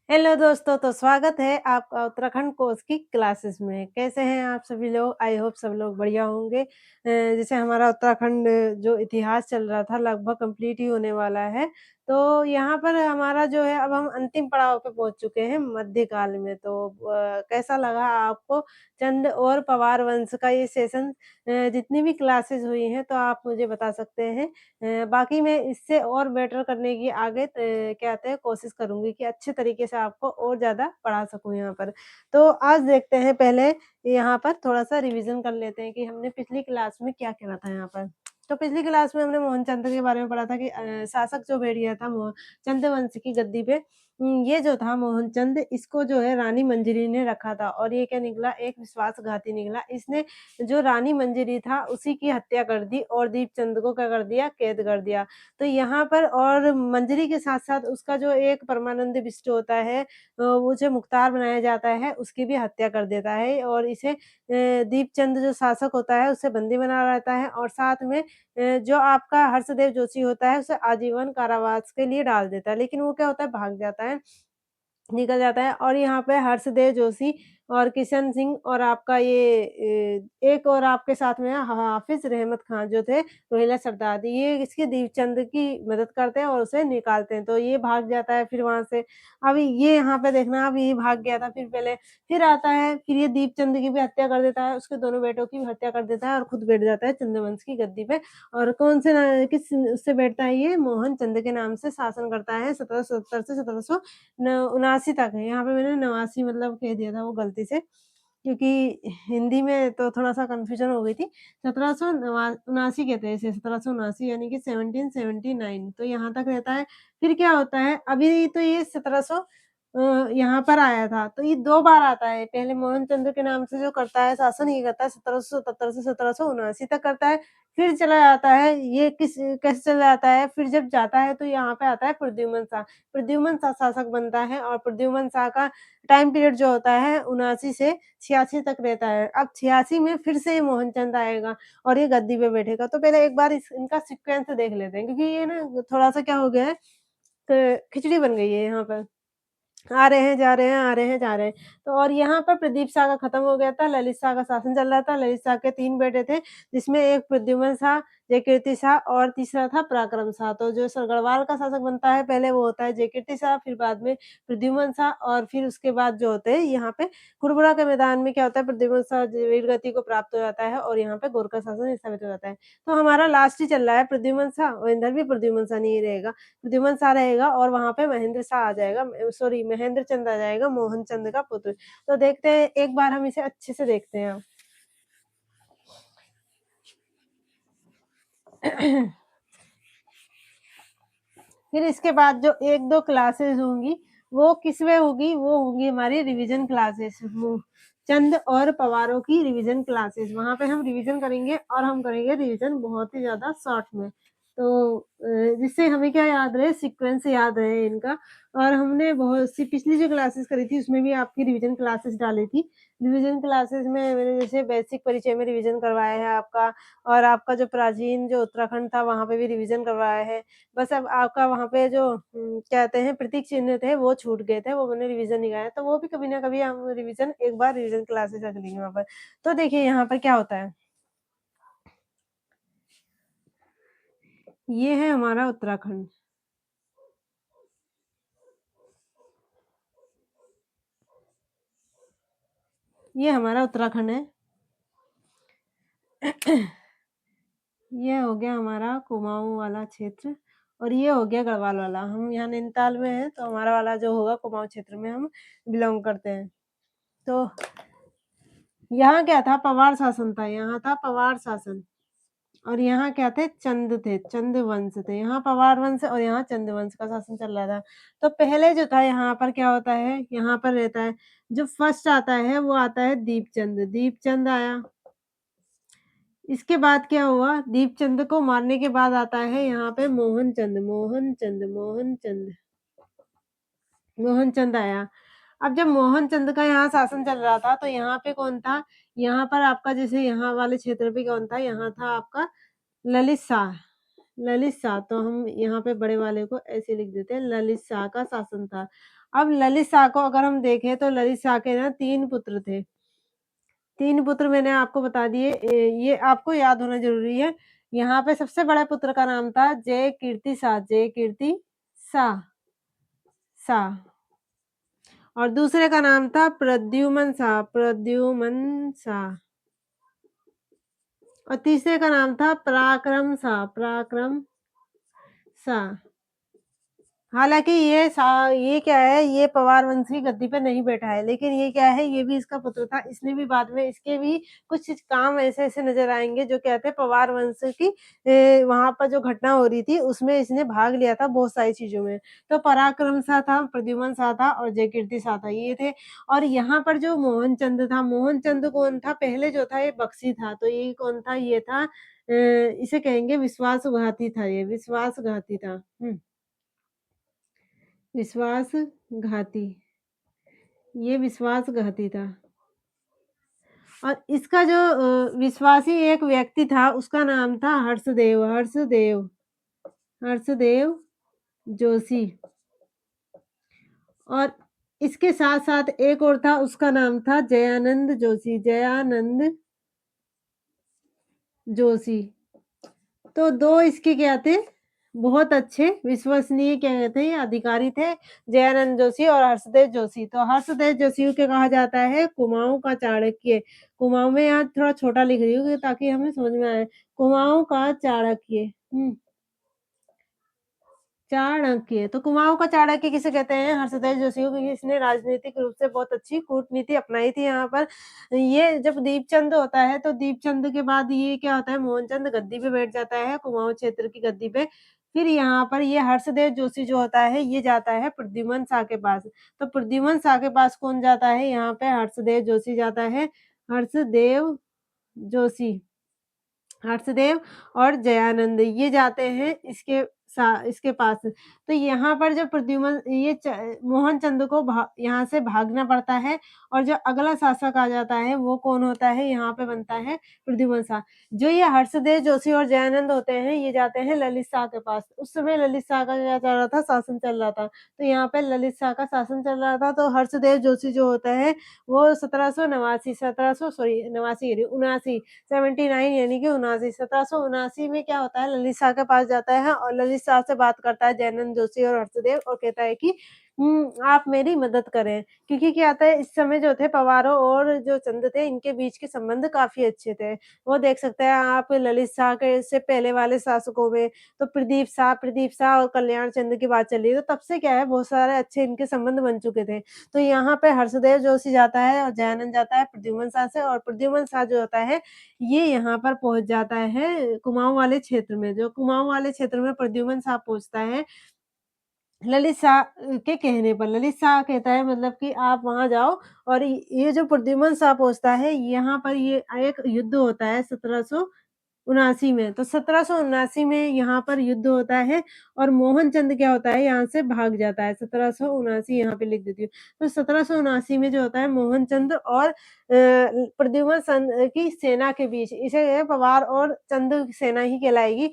Hello दोस्तों, तो स्वागत है आपका उत्तराखंड कोर्स की क्लासेस में। कैसे हैं आप सभी लोग? आई होप सब लोग बढ़िया होंगे। जैसे हमारा उत्तराखंड जो इतिहास चल रहा था लगभग कंप्लीट ही होने वाला है। तो यहाँ पर हमारा जो है अब हम अंतिम पड़ाव पे पहुँच चुके हैं मध्यकाल में। तो कैसा लगा आपको चंद और पवार वंश का ये सेशन? जितनी भी क्लासेस हुई हैं तो आप मुझे बता सकते हैं। बाकी मैं इससे और बेटर करने की आगे क्या कहते हैं कोशिश करूँगी कि अच्छे तरीके से आपको और ज़्यादा पढ़ा सकूँ यहाँ पर। तो आज देखते हैं पहले यहाँ पर थोड़ा-सा रिवीज़न कर लेते हैं कि हमने पिछली क्लास में क्या करा था यहाँ पर। तो पिछली क्लास में हमने मोहनचंद के बारे में पढ़ा था कि शासक जो बैठ था चंद्रवंश की गद्दी पे। ये जो था मोहनचंद इसको जो है रानी मंजरी ने रखा था और ये क्या निकला एक विश्वासघाती निकला। इसने जो रानी मंजरी था उसी की हत्या कर दी और दीपचंद को क्या कर दिया कैद कर दिया। तो यहाँ पर और मंजरी के साथ-साथ उसका जो एक परमानंद बिष्ट होता है उसे मुख्तार बनाया जाता है, उसकी भी हत्या कर देता है और इसे दीपचंद जो शासक होता है उसे बंदी बना रहता है और साथ में जो आपका हर्षदेव जोशी होता है उसे आजीवन कारावास के लिए डाल देता है। लेकिन वो क्या होता है भाग जाता है। निकल जाता है और यहाँ पे हर्षदेव जोशी और किशन सिंह और आपका ये एक और आपके साथ में है हाफ़िज़ रहमत खान जो थे, रोहिला सरदार ये इसके दीपचंद की मदद करते हैं और उसे निकालते हैं, तो ये भाग जाता है फिर वहाँ से। अब ये यहाँ पे देखना अब ये भाग गया था फिर पहले, फिर आता है, फिर ये दीपचंद की भी हत्या कर देता है, उसके दोनों बेटों की भी हत्या कर देता है और खुद बैठ जाता है चंद्रवंश की गद्दी पे और कौन से किस उससे बैठता है ये मोहन चंद के नाम से शासन करता है 1770 से 1700 न 79 तक है, यहाँ पे मैंने 89 मतलब कह दिया था वो गलती से, क्योंकि हिंदी में तो थोड़ा-सा कन्फ्यूज़न हो गई थी। 1779 कहते हैं इसे 1779 यानी कि 1779 तो यहाँ तक रहता है। फिर क्या होता है, अभी तो ये 1700 यहाँ पर आया था, तो ये 2 बार आता है। पहले मोहन चंद्र के नाम से जो करता है शासन ये करता है 1777 से 1779 तक करता है। फिर चला जाता है, ये कैसे चला जाता है, फिर जब जाता है तो यहाँ पे आता है प्रद्युम्न शाह। प्रद्युम्न शाह शासक बनता है और प्रद्युम्न शाह का टाइम पीरियड जो होता है 79 से 86 तक रहता है। अब 86 में फिर से ये मोहनचंद आएगा और ये गद्दी पे बैठेगा। तो पहले एक बार इस इनका सीक्वेंस देख लेते हैं क्योंकि ये ना थोड़ा-सा क्या हो गया है खिचड़ी बन गई है यहाँ पर। आ रहे हैं, जा रहे हैं, आ रहे हैं, जा रहे हैं। तो और यहाँ पर प्रदीप शाह का खत्म हो गया था, ललित शाह का शासन चल रहा था। ललित शाह के 3 बेटे थे, जिसमें एक प्रद्युम्न शाह, जयकीर्ति शाह और तीसरा था पराक्रम शाह। तो जो गढ़वाल का शासक बनता है, पहले वो होता है जयकीर्ति शाह, फिर बाद में प्रद्युम्न शाह और फिर उसके बाद जो होते हैं यहाँ पे कुरुबरा के मैदान में क्या होता है प्रद्युम्न शाह वीरगति को प्राप्त हो जाता है और यहाँ पे गोरखा शासन स्थापित हो जाता है। तो हमारा लास्ट ही चल रहा है प्रद्युम्न शाह और इधर भी प्रद्युम्न शाह नहीं रहेगा। प्रद्युम्न शाह रहेगा और वहाँ पे महेंद्र शाह आ जाएगा सॉरी महेंद्र चंद आ जाएगा मोहन चंद का पुत्र। तो देखते हैं एक बार हम इसे अच्छे से देखते हैं अब। फिर इसके बाद जो 1-2 क्लासेस होंगी, वो किसमें होगी? वो होंगी हमारी रिवीजन क्लासेस चंद और पवारों की रिवीजन क्लासेस। वहाँ पे हम रिवीजन करेंगे और हम करेंगे रिवीजन बहुत ही ज़्यादा शॉर्ट में। तो जिससे हमें क्या याद रहे सीक्वेंस याद रहे इनका और हमने बहुत सी पिछली जो क्लासेस करी थी उसमें भी आपकी रिवीजन क्लासेस डाली थी। रिवीजन क्लासेस में मैंने जैसे बेसिक परिचय में रिवीजन करवाया है आपका और आपका जो प्राचीन जो उत्तराखंड था वहाँ पे भी रिवीजन करवाया है। बस अब आपका वहाँ पे जो क्या कहते हैं प्रतीक चिन्ह थे वो छूट गए थे, वो मैंने रिवीजन नहीं कराया, तो वो भी कभी न कभी हम रिवीजन एक बार रिवीजन क्लासेस रख लेंगे वहाँ पर। तो देखिए यहाँ पर क्या होता है, ये है हमारा उत्तराखंड। ये हमारा उत्तराखंड है। ये हो गया हमारा कुमाऊँ वाला क्षेत्र और ये हो गया गढ़वाल वाला। हम यहाँ नैनीताल में हैं, तो हमारा वाला जो होगा कुमाऊँ क्षेत्र में हम बिलॉन्ग करते हैं। तो यहाँ क्या था पवार शासन था, यहाँ था पवार शासन। और यहाँ क्या थे चंद थे, चंद वंश थे। यहाँ पवार वंश और यहाँ चंद वंश का शासन चल रहा था। तो पहले जो था यहाँ पर क्या होता है, यहाँ पर रहता है जो फर्स्ट आता है वो आता है दीपचंद, दीपचंद आया। इसके बाद क्या हुआ दीपचंद को मारने के बाद आता है यहाँ पे मोहनचंद, मोहनचंद, मोहनचंद, मोहनचंद आया। अब जब मोहनचंद का यहाँ शासन चल रहा था तो यहाँ पे कौन था? यहाँ पर आपका जैसे यहाँ वाले क्षेत्र पे कौन था? यहाँ था आपका ललित शाह। ललित शाह, तो हम यहाँ पे बड़े वाले को ऐसे लिख देते हैं, ललित शाह का शासन था। अब ललित शाह को अगर हम देखें तो ललित शाह के ना 3 पुत्र थे। 3 पुत्र मैंने आपको बता दिए, ये आपको याद होना ज़रूरी है। यहाँ पे सबसे बड़े पुत्र का नाम था जयकीर्ति शाह, जयकीर्ति शाह, शाह। और दूसरे का नाम था प्रद्युमन शाह, प्रद्युमन शाह। और तीसरे का नाम था पराक्रम शाह, पराक्रम शाह। हालाँकि ये क्या है, ये पवार वंश की गद्दी पे नहीं बैठा है, लेकिन ये क्या है, ये भी इसका पुत्र था। इसने भी बाद में इसके भी कुछ काम ऐसे-ऐसे नज़र आएँगे जो कहते हैं पवार वंश की वहाँ पर जो घटना हो रही थी, उसमें इसने भाग लिया था बहुत सारी चीज़ों में। तो पराक्रम शाह था, प्रद्युमन शाह था और जयकीर्ति शाह था, ये थे। और यहाँ पर जो मोहनचंद था, मोहनचंद कौन था? पहले जो था ये बख्शी था, तो ये कौन था? ये था इसे कहेंगे विश्वासघाती था ये, विश्वासघाती था। विश्वासघाती, ये विश्वासघाती था। और इसका जो विश्वासी एक व्यक्ति था, उसका नाम था हर्षदेव, हर्षदेव, हर्षदेव जोशी। और इसके साथ-साथ एक और था, उसका नाम था जयानंद जोशी, जयानंद जोशी। तो 2 इसके क्या थे, बहुत अच्छे विश्वसनीय क्या कहते हैं अधिकारी थे, जयानंद जोशी और हर्षदेव जोशी। तो हर्षदेव जोशी को कहा जाता है कुमाऊँ का चाणक्य। कुमाऊँ में यहाँ थोड़ा छोटा लिख रही हूँ ताकि हमें समझ में आए। कुमाऊँ का चाणक्य। चाणक्य, तो कुमाऊँ का चाणक्य किसे कहते हैं? हर्षदेव जोशी को, क्योंकि इसने राजनीतिक रूप से बहुत अच्छी कूटनीति अपनाई थी यहाँ पर। ये जब दीपचंद होता है, तो दीपचंद के बाद ये क्या होता है, मोहनचंद गद्दी पे बैठ जाता है, कुमाऊँ क्षेत्र की गद्दी पे। फिर यहाँ पर ये हर्षदेव जोशी जो होता है, ये जाता है प्रद्युमन शाह के पास। तो प्रद्युमन शाह के पास कौन जाता है? यहाँ पे हर्षदेव जोशी जाता है, हर्षदेव जोशी। हर्षदेव और जयानंद ये जाते हैं इसके पास। तो यहाँ पर जो प्रद्युमन ये मोहनचंद को यहाँ से भागना पड़ता है और जो अगला शासक आ जाता है वो कौन होता है? यहाँ पे बनता है प्रद्युमन शाह। जो ये हर्षदेव जोशी और जयानंद होते हैं, ये जाते हैं ललित शाह के पास। उस समय ललित शाह का क्या चल रहा था? शासन चल रहा था। तो यहाँ पे ललित शाह का शासन चल रहा था, तो हर्षदेव जोशी जो होता है वो 1789 1700 सॉरी 89 79 79 यानी कि 79 1779 में क्या होता है, ललित शाह के पास जाता है और ललित शाह से बात करता है जयनंद जोशी और हर्षदेव, और कहता है कि आप मेरी मदद करें। क्योंकि क्या होता है, इस समय जो थे पवारों और जो चंद थे, इनके बीच के संबंध काफ़ी अच्छे थे। वो देख सकते हैं आप ललित शाह के से पहले वाले शासकों में, तो प्रदीप शाह और कल्याण चंद की बात चल रही है, तो तब से क्या है, बहुत सारे अच्छे इनके संबंध बन चुके थे। तो यहाँ पे हर्षदेव जोशी जाता है और जयानंद जाता है प्रद्युमन शाह से, और प्रद्युमन शाह जो होता है ये यहाँ पर पहुँच जाता है कुमाऊँ वाले क्षेत्र में। जो कुमाऊँ वाले क्षेत्र में प्रद्युमन शाह पहुँचता है ललित शाह के कहने पर। ललित शाह कहता है मतलब कि आप वहाँ जाओ, और ये जो प्रद्युमन शाह पहुँचता है, यहाँ पर ये एक युद्ध होता है 1779 में। तो 1779 में यहाँ पर युद्ध होता है और मोहनचंद क्या होता है, यहाँ से भाग जाता है। 1779 यहाँ पे लिख देती हूँ। तो 1779 में जो होता है, मोहनचंद और प्रद्युमन की सेना के बीच, इसे पवार और चंद सेना ही कहलाएगी।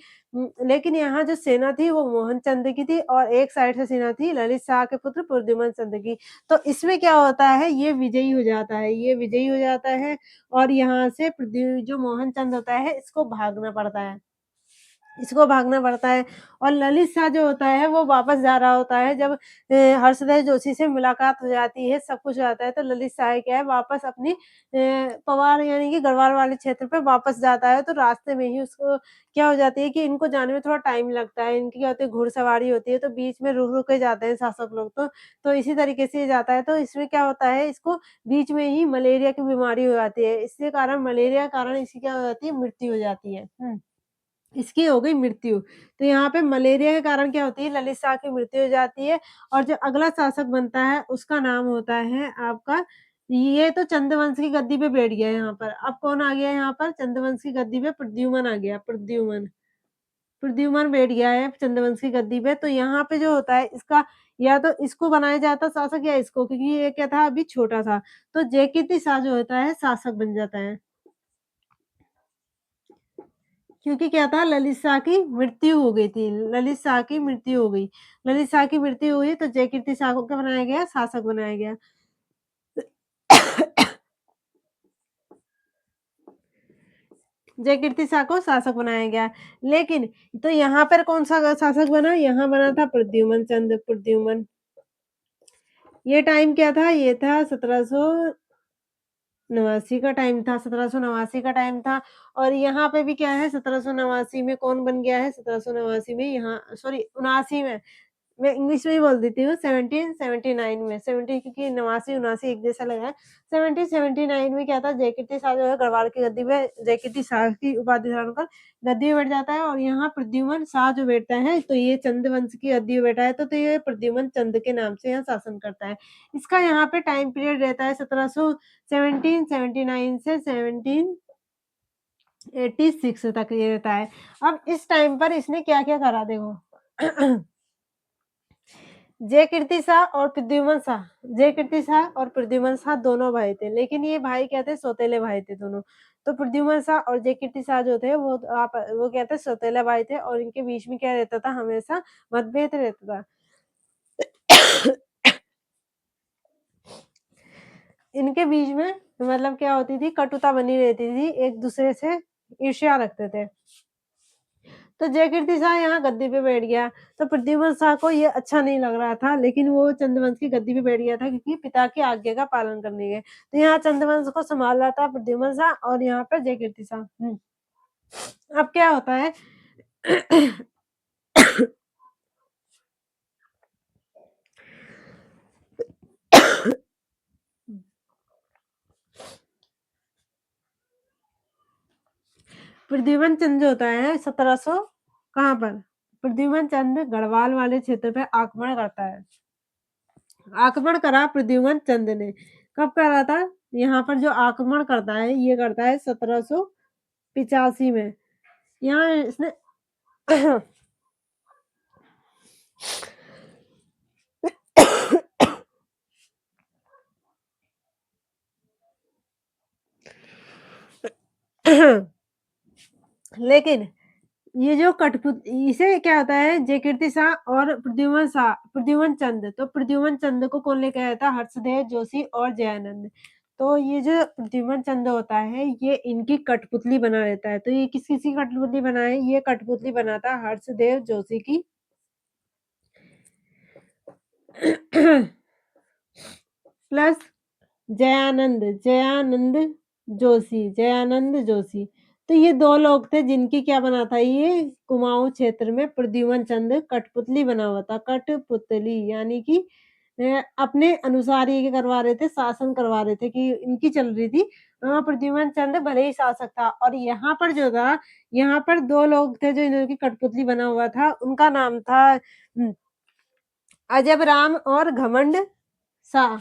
लेकिन यहाँ जो सेना थी वो मोहनचंद की थी और एक साइड से सेना थी ललित शाह के पुत्र प्रद्युमन चंद की। तो इसमें क्या होता है, ये विजयी हो जाता है, ये विजयी हो जाता है और यहाँ से जो मोहनचंद होता है, इसको भागना पड़ता है। इसको भागना पड़ता है और ललित शाह जो होता है वो वापस जा रहा होता है। जब हर्षदेव जोशी से मुलाकात हो जाती है, सब कुछ हो जाता है, तो ललित शाह क्या है, वापस अपनी पवार यानी कि गढ़वाल वाले क्षेत्र पे वापस जाता है। तो रास्ते में ही उसको क्या हो जाती है कि इनको जाने में थोड़ा टाइम लगता है। इनकी क्या होती है, घुड़सवारी होती है, तो बीच में रुक-रुक के जाते हैं शासक लोग तो। तो इसी तरीके से ये जाता है, तो इसमें क्या होता है, इसको बीच में ही मलेरिया की बीमारी हो जाती है। इसके कारण मलेरिया के कारण इसकी क्या हो जाती है, मृत्यु हो जाती है। इसकी हो गई मृत्यु। तो यहाँ पे मलेरिया के कारण क्या होती है, ललित शाह की मृत्यु हो जाती है और जो अगला शासक बनता है उसका नाम होता है आपका, ये तो चंद्रवंश की गद्दी पे बैठ गया यहाँ पर। अब कौन आ गया यहाँ पर, चंद्रवंश की गद्दी पे प्रद्युमन आ गया, प्रद्युमन। प्रद्युमन बैठ गया है चंद्रवंश की गद्दी पे। तो यहाँ पे जो होता है, इसका या तो इसको बनाया जाता शासक या इसको, क्योंकि ये क्या था, अभी छोटा था। तो जयकीर्ति शाह जो होता है शासक बन जाता है। क्योंकि क्या था, ललित शाह की मृत्यु हो गई थी, ललित शाह की मृत्यु हो गई। ललित शाह की मृत्यु हुई तो जयकीर्ति शाह को क्या बनाया गया? शासक बनाया गया। जयकीर्ति शाह को शासक बनाया गया। लेकिन तो यहाँ पर कौन-सा शासक बना? यहाँ बना था प्रद्युमन चंद, प्रद्युमन। ये टाइम क्या था? ये था 1789 का टाइम था, 1789 का टाइम था। और यहाँ पे भी क्या है, 1789 में कौन बन गया है? 1789 में यहाँ सॉरी 79 में, मैं इंग्लिश में ही बोल देती हूँ, 1779 में, 70 क्योंकि 89-79 एक जैसा लगा है। 1779 में क्या था, जयकीर्ति शाह जो है गढ़वाल की गद्दी पे, जयकीर्ति शाह की उपाधि धारण कर गद्दी पे बैठ जाता है और यहाँ प्रद्युमन शाह जो बैठता है, तो ये चंद वंश की गद्दी पे बैठा है, तो ये प्रद्युमन चंद के नाम से यहाँ शासन करता है। इसका यहाँ पे टाइम पीरियड रहता है 1779 से 1786 तक ये रहता है। अब इस टाइम पर इसने क्या-क्या करा देखो। जयकीर्ति शाह और प्रद्युमन शाह, जयकीर्ति शाह और प्रद्युमन शाह दोनों भाई थे, लेकिन ये भाई क्या थे? सौतेले भाई थे दोनों। तो प्रद्युमन शाह और जयकीर्ति शाह जो थे वो क्या थे? सौतेले भाई थे और इनके बीच में क्या रहता था? हमेशा मतभेद रहता था। इनके बीच में मतलब क्या होती थी? कटुता बनी रहती थी, एक-दूसरे से ईर्ष्या रखते थे। तो जयकीर्ति शाह यहाँ गद्दी पे बैठ गया, तो प्रद्युमन शाह को ये अच्छा नहीं लग रहा था, लेकिन वो चंद्रवंश की गद्दी पे बैठ गया था क्योंकि पिता की आज्ञा का पालन करने के। तो यहाँ चंद्रवंश को संभाल रहा था प्रद्युमन शाह और यहाँ पे जयकीर्ति शाह। अब क्या होता है? प्रद्युमन चंद जो होता है 1700 कहाँ पर? प्रद्युमन चंद गढ़वाल वाले क्षेत्र पे आक्रमण करता है। आक्रमण करा प्रद्युमन चंद ने। कब करा था? यहाँ पर जो आक्रमण करता है, ये करता है 1785 में। यहाँ इसने लेकिन ये जो इसे क्या होता है, जयकीर्ति शाह और प्रद्युमन चंद, तो प्रद्युमन चंद को कौन लेके आया था? हर्षदेव जोशी और जयानंद। तो ये जो प्रद्युमन चंद होता है, ये इनकी कठपुतली बना रहता है। तो ये किस-किस की कठपुतली बना है? ये कठपुतली बना था हर्षदेव जोशी की। प्लस जयानंद जोशी। तो ये 2 लोग थे जिनकी क्या बना था, ये कुमाऊँ क्षेत्र में प्रद्युमन चंद कठपुतली बना हुआ था। कठपुतली यानी कि अपने अनुसार ये क्या करवा रहे थे, शासन करवा रहे थे कि इनकी चल रही थी। प्रद्युमन चंद भले ही शासक था और यहाँ पर जो था, यहाँ पर 2 लोग थे जो इन्हों की कठपुतली बना हुआ था। उनका नाम था अजब राम और घमंड शाह।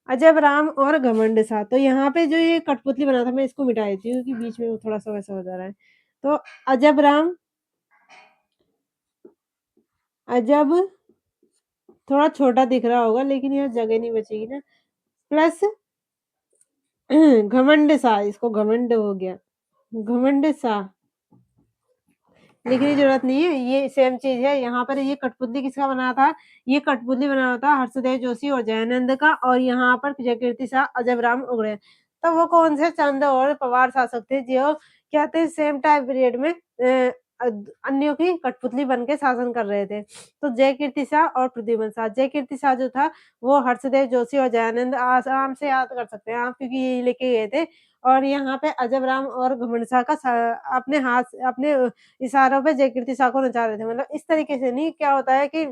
अजब राम और घमंड शाह। तो यहाँ पे जो ये कठपुतली बना था, मैं इसको मिटा देती हूँ क्योंकि बीच में वो थोड़ा-सा वैसा हो जा रहा है। तो अजब राम अजब थोड़ा छोटा दिख रहा होगा लेकिन यहाँ जगह नहीं बचेगी ना। प्लस घमंड शाह, इसको घमंड हो गया। घमंड शाह लिखने की ज़रूरत नहीं है, ये सेम चीज़ है। यहाँ पर ये कठपुतली किसका बना था? ये कठपुतली बना हुआ था हर्षदेव जोशी और जयानंद का और यहाँ पर जयकीर्ति शाह, अजब राम उगड़े। तो वो कौन से चंद और पवार शासक थे जो क्या थे, सेम टाइम पीरियड में अन्यों की कठपुतली बन के शासन कर रहे थे। तो जयकीर्ति शाह और प्रद्युमन शाह। जयकीर्ति शाह जो था वो हर्षदेव जोशी और जयानंद आराम से याद कर सकते हैं आप क्योंकि ये लेके गए थे। और यहाँ पे अजब राम और घमंड शाह का अपने हाथ अपने इशारों पे जयकीर्ति शाह को नचा रहे थे। मतलब इस तरीके से नहीं, क्या होता है कि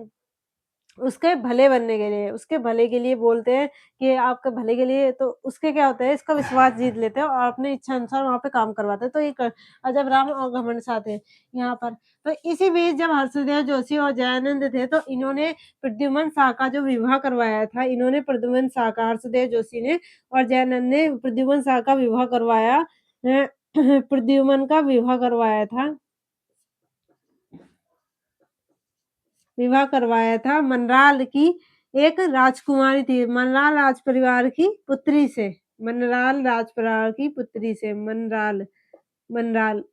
उसके भले बनने के लिए, उसके भले के लिए बोलते हैं कि आपके भले के लिए, तो उसके क्या होता है, इसका विश्वास जीत लेते हैं और अपनी इच्छा अनुसार वहाँ पे काम करवाते हैं। तो एक अजब राम और घमंड शाह थे यहाँ पर। तो इसी बीच जब हर्षदेव जोशी और जयानंद थे तो इन्होंने प्रद्युमन शाह का जो विवाह करवाया था, इन्होंने प्रद्युमन शाह का, हर्षदेव जोशी ने और जयानंद ने प्रद्युमन शाह का विवाह करवाया प्रद्युमन का विवाह करवाया था मनराल की एक राजकुमारी थी, मनराल राज परिवार की पुत्री से। मनराल राज परिवार की पुत्री से, मनराल मनराल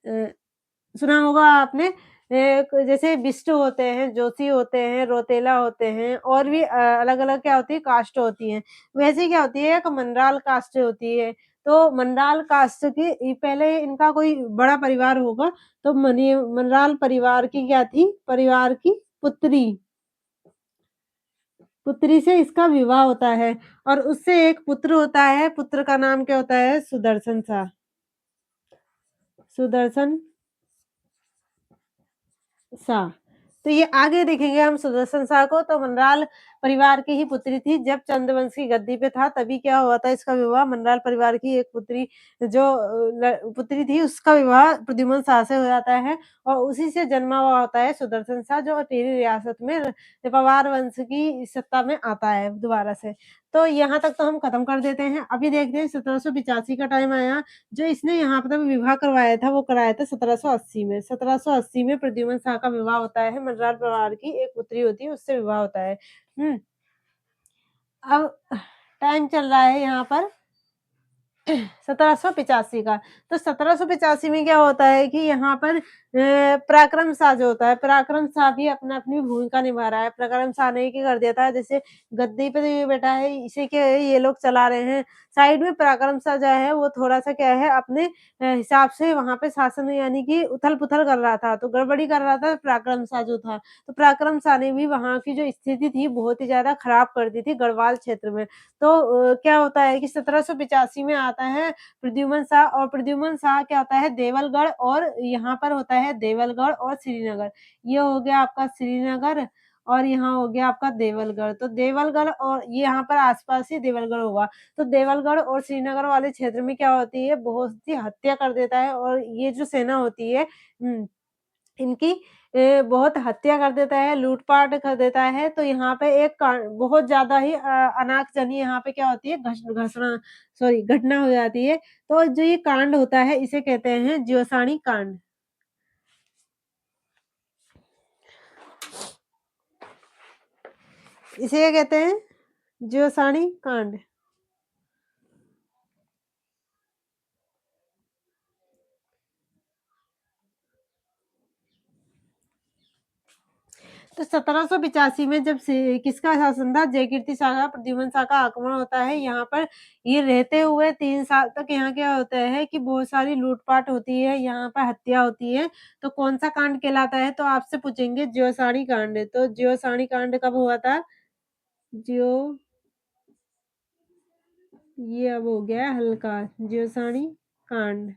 सुना होगा आपने जैसे बिष्ट होते हैं, जोशी होते हैं, रोतेला होते हैं और भी अलग-अलग क्या होती है कास्ट होती हैं। वैसे ही क्या होती है एक मंडराल कास्ट होती है। तो मंडराल कास्ट की पहले इनका कोई बड़ा परिवार होगा तो मंडराल परिवार की क्या थी? परिवार की पुत्री पुत्री से इसका विवाह होता है और उससे एक पुत्र होता है, पुत्र का नाम क्या होता है? सुदर्शन शाह। सुदर्शन शाह। तो ये आगे देखेंगे हम सुदर्शन शाह को तो मनराल परिवार की ही पुत्री थी। जब चंद्रवंश की गद्दी पे था तभी क्या हुआ था इसका विवाह मनराल परिवार की एक पुत्री जो पुत्री थी उसका विवाह प्रद्युम्न शाह से हो जाता है और उसी से जन्मा हुआ होता है सुदर्शन शाह जो टिहरी रियासत में पवार वंश की सत्ता में आता है दोबारा से। तो यहाँ तक तो हम खत्म कर देते हैं। अभी देखते हैं 1785 का टाइम आया जो इसने यहाँ पर विवाह करवाया था वो कराया था 1780 में। 1780 में प्रद्युम्न शाह का विवाह होता है, मनराल परिवार की एक पुत्री होती है उससे विवाह होता है। हुँ, अब टाइम चल रहा है यहाँ पर 1785 का। तो 1785 में क्या होता है कि यहाँ पर पराक्रम शाह जो होता है, पराक्रम शाह भी अपनी भूमिका निभा रहा है। पराक्रम शाह ने क्या कर दिया था जैसे गद्दी पे तो ये बैठा है, इसे क्या है ये लोग चला रहे हैं। साइड में पराक्रम शाह जो है वो थोड़ा-सा क्या है अपने हिसाब से वहाँ पे शासन यानी कि उथल-पुथल कर रहा था, तो गड़बड़ी कर रहा था पराक्रम शाह जो था। तो पराक्रम शाह ने भी वहाँ की जो स्थिति थी बहुत ही ज़्यादा खराब कर दी थी गढ़वाल क्षेत्र में। तो क्या होता है कि 1785 में आता है प्रद्युम्न शाह और प्रद्युम्न शाह क्या होता है देवलगढ़ और यहाँ पर होता है देवलगढ़ और श्रीनगर। ये हो गया आपका श्रीनगर और यहाँ हो गया आपका देवलगढ़। तो देवलगढ़ और ये यहाँ पर आस-पास ही देवलगढ़ होगा। तो देवलगढ़ और श्रीनगर वाले क्षेत्र में क्या होती है बहुत सी हत्या कर देता है और ये जो सेना होती है इनकी बहुत हत्या कर देता है, लूट-पाट कर देता है, तो यहाँ पे एक बहुत ज़्यादा ही अनाकजनी यहाँ पे क्या होती है घटना हो जाती है। तो जो ये कांड होता है इसे कहते हैं ज्योसानी कांड। इसे क्या कहते हैं? ज्योसानी कांड। तो 1785 में जब से किसका शासन था जयकीर्ति शाह का प्रद्युम्न शाह का आक्रमण होता है यहाँ पर ये रहते हुए 3 साल तक यहाँ क्या होता है कि बहुत सारी लूट-पाट होती है, यहाँ पर हत्या होती है। तो कौन-सा कांड कहलाता है? तो आपसे पूछेंगे ज्योसानी कांड। तो ज्योसानी कांड कब हुआ था? ज्यो ये अब हो गया हल्का ज्योसानी कांड।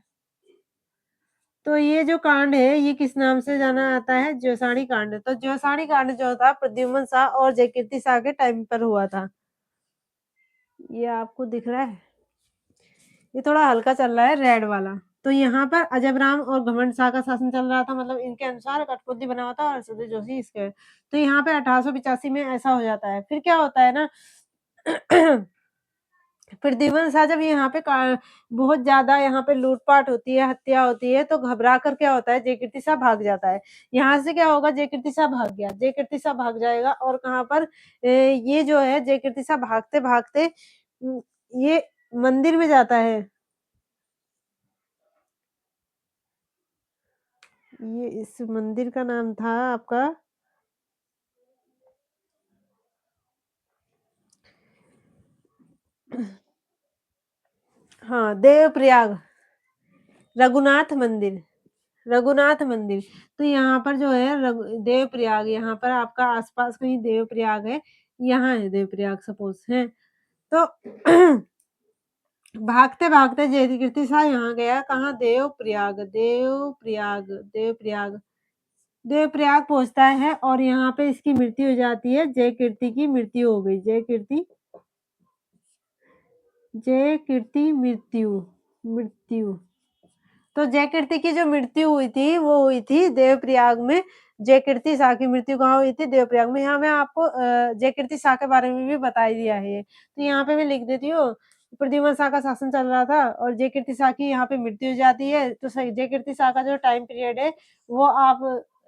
तो ये जो कांड है ये किस नाम से जाना आता है? ज्योसानी कांड। तो ज्योसानी कांड जो था प्रद्युम्न शाह और जयकीर्ति शाह के टाइम पर हुआ था। ये आपको दिख रहा है? ये थोड़ा हल्का चल रहा है रेड वाला। तो यहाँ पर अजबराम और घमंड शाह का शासन चल रहा था मतलब इनके अनुसार कठपुतली बना हुआ था और सदर जोशी इसके। तो यहाँ पे 1885 में ऐसा हो जाता है। फिर क्या होता है ना प्रद्युम्न शाह जब यहाँ पे का बहुत ज़्यादा यहाँ पे लूट-पाट होती है, हत्या होती है, तो घबरा कर क्या होता है जयकीर्ति शाह भाग जाता है। यहाँ से क्या होगा जयकीर्ति शाह भाग गया, जयकीर्ति शाह भाग जाएगा और कहाँ पर ये जो है जयकीर्ति शाह भागते-भागते ये मंदिर में जाता है। ये इस मंदिर का नाम था आपका हाँ, देवप्रयाग, रघुनाथ मंदिर। रघुनाथ मंदिर। तो यहाँ पर जो है देवप्रयाग यहाँ पर आपका आस-पास कहीं देवप्रयाग है, यहाँ है देवप्रयाग सपोज़ हैं। तो भागते-भागते जयकीर्ति शाह यहाँ गया कहाँ देवप्रयाग देवप्रयाग पहुँचता है और यहाँ पे इसकी मृत्यु हो जाती है, जयकीर्ति की मृत्यु हो गई। जयकीर्ति मृत्यु। तो जयकीर्ति की जो मृत्यु हुई थी, वो हुई थी देवप्रयाग में। जयकीर्ति शाह की मृत्यु कहाँ हुई थी? देवप्रयाग में। यहाँ मैं आपको जयकीर्ति शाह के बारे में भी बता ही दिया है ये। तो यहाँ पे मैं लिख देती हूँ, प्रद्युम्न शाह का शासन चल रहा था और जयकीर्ति शाह की यहाँ पे मृत्यु हो जाती है। तो सही जयकीर्ति शाह का जो टाइम पीरियड है, वो आप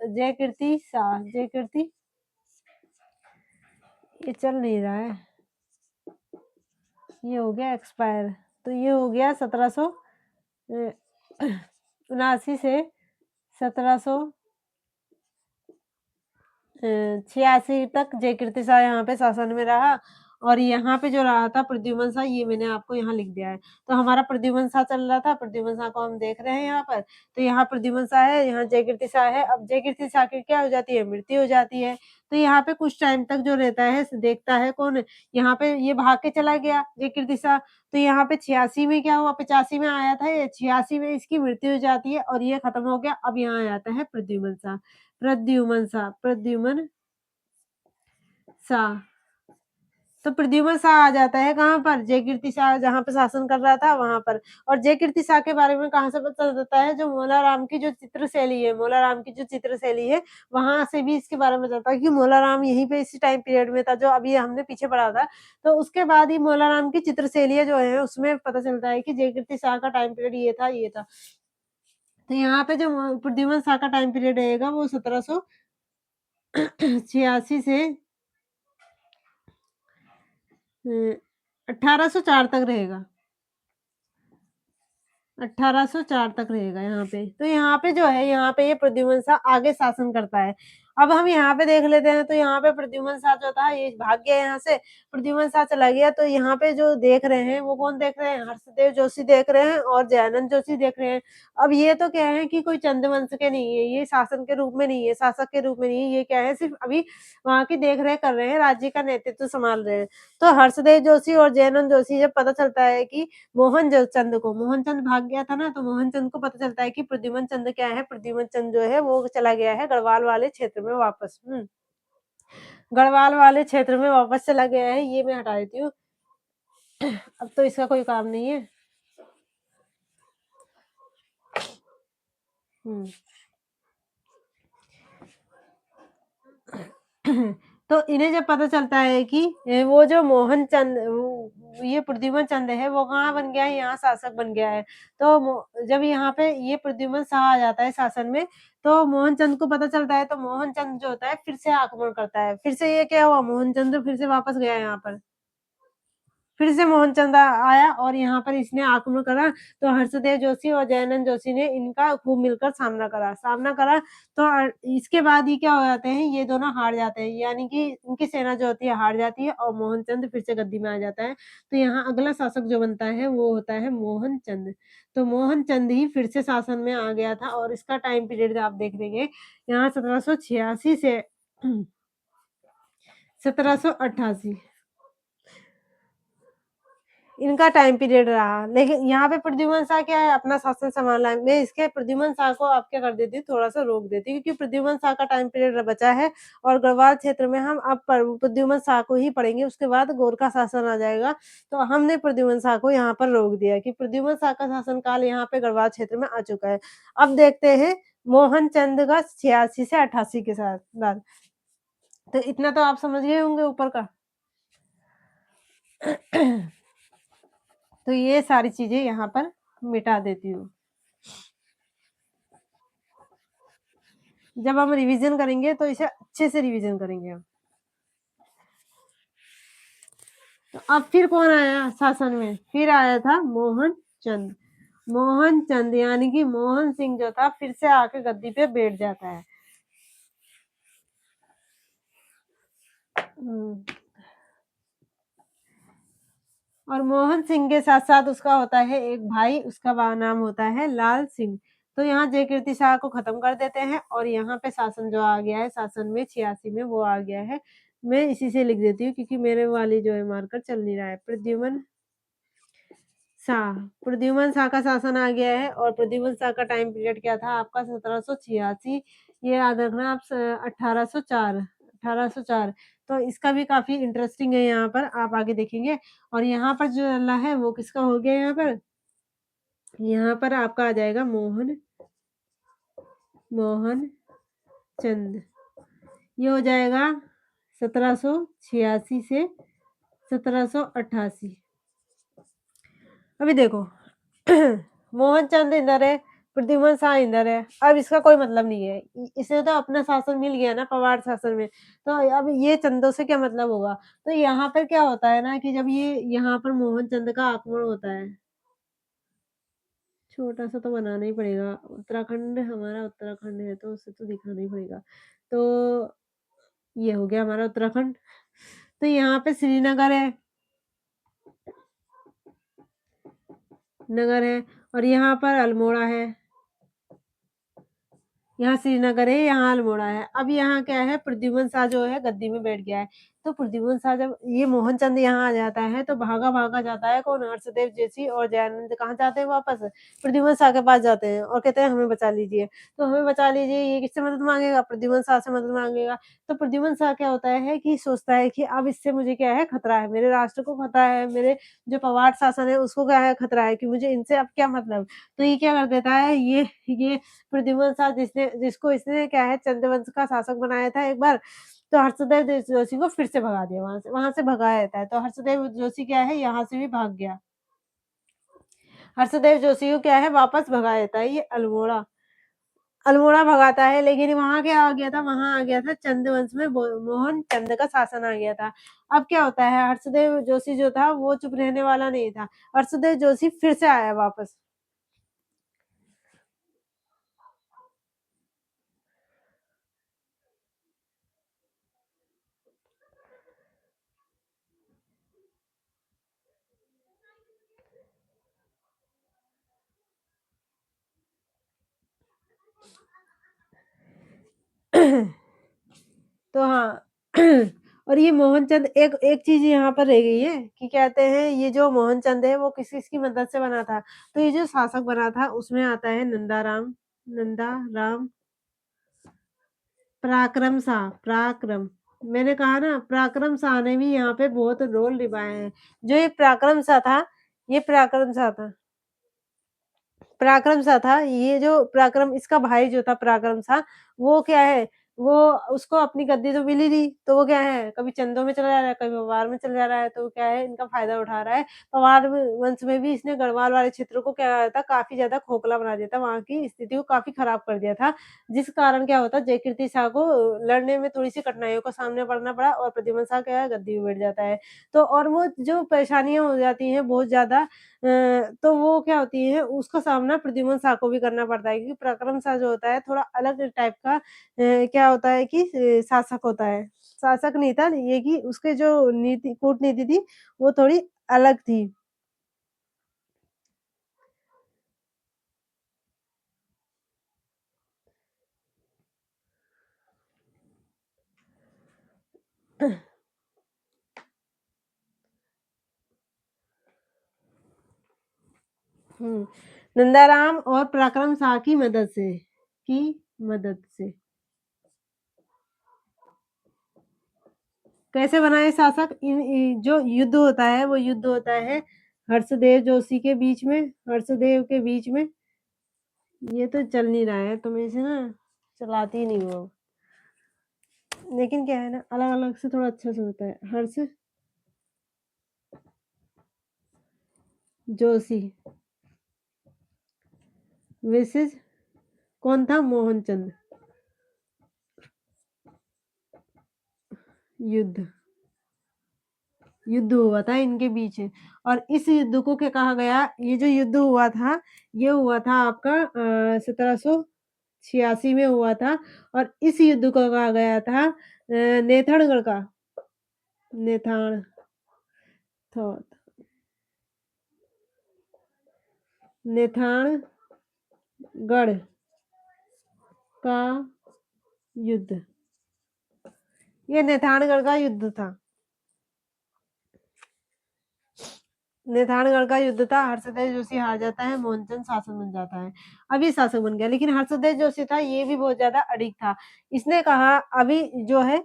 जयकीर्ति ये चल नहीं रहा है। ये हो गया एक्सपायर। तो ये हो गया 1779 से 1786 तक जयकीर्ति शाह यहाँ पे शासन में रहा और यहाँ पे जो रहा था प्रद्युमन शाह, ये मैंने आपको यहाँ लिख दिया है। तो हमारा प्रद्युमन शाह चल रहा था, प्रद्युमन शाह को हम देख रहे हैं यहाँ पर। तो यहाँ प्रद्युमन शाह है, यहाँ जयकीर्ति शाह है। अब जयकीर्ति शाह की क्या हो जाती है? मृत्यु हो जाती है। तो यहाँ पे कुछ टाइम तक जो रहता है, देखता है कौन? यहाँ पे ये भाग के चला गया जयकीर्ति शाह। तो यहाँ पे 86 में क्या हुआ? 85 में आया था ये, 86 में इसकी मृत्यु हो जाती है और ये खत्म हो गया। अब यहाँ आता है प्रद्युमन शाह। प्रद्युमन शाह। तो प्रद्युमन शाह आ जाता है कहाँ पर? जयकीर्ति शाह जहाँ पे शासन कर रहा था वहाँ पर। और जयकीर्ति शाह के बारे में कहाँ से पता चलता है? जो मौलाराम की जो चित्रशैली है, मौलाराम की जो चित्रशैली है, वहाँ से भी इसके बारे में चलता है कि मौलाराम यहीं पे इसी टाइम पीरियड में था, जो अभी हमने पीछे पढ़ा था। तो उसके बाद ही मौलाराम की चित्रशैलियाँ जो है, उसमें पता चलता है कि जयकीर्ति शाह का टाइम पीरियड ये था, ये था। तो यहाँ पे जो प्रद्युमन शाह का टाइम पीरियड रहेगा वो 1786 से 1804 तक रहेगा। 1804 तक रहेगा यहाँ पे। तो यहाँ पे जो है, यहाँ पे ये प्रद्युमन शाह आगे शासन करता है। अब हम यहाँ पे देख लेते हैं, तो यहाँ पे प्रद्युमन शाह जो था ये भाग गया यहाँ से, प्रद्युमन शाह चला गया। तो यहाँ पे जो देख रहे हैं वो कौन देख रहे हैं? हर्षदेव जोशी देख रहे हैं और जयानंद जोशी देख रहे हैं। अब ये तो क्या है कि कोई चंद्रवंश के नहीं है, ये शासन के रूप में नहीं है, शासक के रूप में नहीं है, ये क्या है सिर्फ अभी वहाँ की देख-रेख कर रहे हैं, राज्य का नेतृत्व संभाल रहे हैं। तो हर्षदेव जोशी और जयानंद जोशी जब पता चलता है कि मोहनचंद भाग गया था ना, तो मोहनचंद को पता चलता है कि प्रद्युमन चंद क्या है, प्रद्युमन चंद जो है वो चला गया है गढ़वाल वाले क्षेत्र में वापस। गढ़वाल वाले क्षेत्र में वापस चला गया है, ये मैं हटा देती हूँ। अब तो इसका कोई काम नहीं है। हुँ। तो इन्हें जब पता चलता है कि वो जो मोहनचंद ये प्रद्युमन चंद है वो कहाँ बन गया है? यहाँ शासक बन गया है। तो जब यहाँ पे ये प्रद्युमन शाह आ जाता है शासन में, तो मोहनचंद को पता चलता है, तो मोहनचंद जो होता है फिर से आक्रमण करता है। फिर से ये क्या हुआ? मोहनचंद फिर से वापस गया यहाँ पर। फिर से मोहनचंद आया और यहाँ पर इसने आक्रमण करा, तो हर्षदेव जोशी और जयानंद जोशी ने इनका खूब मिलकर सामना करा। तो इसके बाद ये क्या हो जाते हैं, ये दोनों हार जाते हैं, यानी कि इनकी सेना जो होती है हार जाती है और मोहनचंद फिर से गद्दी में आ जाता है। तो यहाँ अगला शासक जो बनता है वो होता है मोहनचंद। तो मोहनचंद ही फिर से शासन में आ गया था और इसका टाइम पीरियड आप देख लेंगे, यहाँ 1786 से 1788 इनका टाइम पीरियड रहा। लेकिन यहाँ पे प्रद्युमन शाह क्या है, अपना शासन सँभाला है। मैं इसके प्रद्युमन शाह को आप क्या कर देती हूँ, थोड़ा-सा रोक देती हूँ, क्योंकि प्रद्युमन शाह का टाइम पीरियड बचा है और गढ़वाल क्षेत्र में हम अब प्रद्युमन शाह को ही पढ़ेंगे, उसके बाद गोरखा शासन आ जाएगा। तो हमने प्रद्युमन शाह को यहाँ पर रोक दिया कि प्रद्युमन शाह का शासनकाल यहाँ पे गढ़वाल क्षेत्र में आ चुका है। अब देखते हैं मोहनचंद का 86 से 88 के साथ बाद। तो इतना तो आप समझ गए होंगे ऊपर का। तो ये सारी चीज़ें यहाँ पर मिटा देती हूँ। जब हम रिवीजन करेंगे तो इसे अच्छे से रिवीजन करेंगे हम। तो अब फिर कौन आया शासन में? फिर आया था मोहनचंद। मोहनचंद यानी कि मोहन सिंह जो था फिर से आके गद्दी पे बैठ जाता है। और मोहन सिंह के साथ-साथ उसका होता है एक भाई, उसका नाम होता है लाल सिंह। तो यहाँ जयकीर्ति शाह को खत्म कर देते हैं और यहाँ पे शासन जो आ गया है, शासन में 86 में वो आ गया है। मैं इसी से लिख देती हूँ क्योंकि मेरे वाली जो है मार्कर चल नहीं रहा है। शाह, प्रद्युमन शाह का शासन आ गया है और प्रद्युमन शाह का टाइम पीरियड क्या था आपका 1786, ये याद रखना आप 1804। तो इसका भी काफ़ी इंटरेस्टिंग है यहाँ पर, आप आगे देखेंगे। और यहाँ पर जो चल रहा है वो किसका हो गया यहाँ पर? यहाँ पर आपका आ जाएगा मोहनचंद। ये हो जाएगा 1786 से 1788। अभी देखो मोहनचंद इधर है, प्रद्युमन शाह इधर है। अब इसका कोई मतलब नहीं है। इसे तो अपना शासन मिल गया ना पवार शासन में। तो अब ये चंदों से क्या मतलब होगा? तो यहाँ पर क्या होता है ना कि जब ये यहाँ पर मोहनचंद का आक्रमण होता है। छोटा-सा तो बनाना ही पड़ेगा। उत्तराखंड हमारा उत्तराखंड है तो उसे तो दिखाना ही पड़ेगा। तो ये हो गया हमारा उत्तराखंड। तो यहाँ पे श्रीनगर है, नगर है और यहाँ पर अल्मोड़ा है। यहाँ श्रीनगर है, यहाँ अल्मोड़ा है। अब यहाँ क्या है प्रद्युम्न शाह जो है गद्दी में बैठ गया है। तो प्रद्युम्न शाह जब ये मोहनचंद यहाँ आ जाता है तो भागा-भागा जाता है कौन हर्षदेव जैसी और दयानंद कहाँ जाते हैं वापस? प्रद्युम्न शाह के पास जाते हैं और कहते हैं हमें बचा लीजिए। तो हमें बचा लीजिए ये किससे मदद माँगेगा? प्रद्युम्न शाह से मदद माँगेगा। तो प्रद्युम्न शाह क्या होता है कि सोचता है कि अब इससे मुझे क्या है खतरा है, मेरे राष्ट्र को खतरा है, मेरे जो पवार शासन है उसको क्या है खतरा है कि मुझे इनसे अब क्या मतलब? तो ये क्या कर देता है ये प्रद्युम्न शाह जिसको इसने क्या है चंद्रवंश का शासक बनाया था एक बार, तो हर्षदेव जोशी को फिर से भगा दिया वहाँ से भगाया जाता है। तो हर्षदेव जोशी क्या है यहाँ से भी भाग गया। हर्षदेव जोशी को क्या है वापस भगाया जाता है ये अल्मोड़ा। अल्मोड़ा भगाता है लेकिन वहाँ क्या आ गया था, वहाँ आ गया था चंद्रवंश में मोहन चंद का शासन आ गया था। अब क्या होता है हर्षदेव जोशी जो था वो चुप रहने वाला नहीं था। हर्षदेव जोशी फिर से आया वापस। तो हाँ और ये मोहनचंद एक एक चीज़ यहाँ पर रह गई है कि कहते हैं ये जो मोहनचंद है वो किसकी मदद से बना था? तो ये जो शासक बना था उसमें आता है नंदा राम पराक्रम शाह पराक्रम। मैंने कहा ना पराक्रम शाह ने भी यहाँ पे बहुत रोल निभाए हैं। जो ये पराक्रम शाह था, ये पराक्रम शाह था। पराक्रम शाह था, ये जो पराक्रम इसका भाई जो था पराक्रम शाह, वो क्या है, वो उसको अपनी गद्दी तो मिल ही नहीं, तो वो क्या है, कभी चंदों में चला जा रहा है, कभी पवार में चला जा रहा है, तो क्या है, इनका फ़ायदा उठा रहा है। पवार वंश में भी इसने गढ़वाल वाले क्षेत्र को क्या करा था, काफ़ी ज़्यादा खोखला बना दिया था, वहाँ की स्थिति को काफ़ी खराब कर दिया था, जिस कारण क्या होता, जयकीर्ति शाह को लड़ने में थोड़ी-सी कठिनाइयों का सामना करना पड़ा और प्रद्युम्न शाह क्या है, गद्दी में बैठ जाता है। तो और वो जो परेशानियाँ हो जाती हैं बहुत ज़्यादा तो वो क्या होती है उसका सामना प्रद्युम्न शाह को भी करना पड़ता है क्योंकि पराक्रम शाह जो होता है थोड़ा अलग टाइप का क्या होता है कि शासक होता है। शासक नहीं था ये कि उसके जो नीति कूटनीति थी वो थोड़ी अलग थी। हुँ, नंदाराम और पराक्रम शाह की मदद से। कैसे बनाए शासक जो युद्ध होता है वो युद्ध होता है हर्षदेव जोशी के बीच में हर्षदेव के बीच में ये तो चल नहीं रहा है तो मैं इसे ना चलाती ही नहीं हूँ। लेकिन क्या है ना अलग-अलग से थोड़ा अच्छा से होता है। हर्ष जोशी वर्सेस कौन था मोहनचंद युद्ध युद्ध हुआ था इनके बीच और इस युद्ध को क्या कहा गया ये जो युद्ध हुआ था ये हुआ था आपका 1786 में हुआ था और इस युद्ध को कहा गया था नेथानगढ़ का नेथान थॉट नेथानगढ़ का युद्ध ये नेथानगढ़ का युद्ध था नेथानगढ़ का युद्ध था, हर्षदेव जोशी हार जाता है, मोहनचंद शासक बन जाता है। अभी शासक बन गया, लेकिन हर्षदेव जोशी था ये भी बहुत ज़्यादा अडिग था। इसने कहा अभी जो है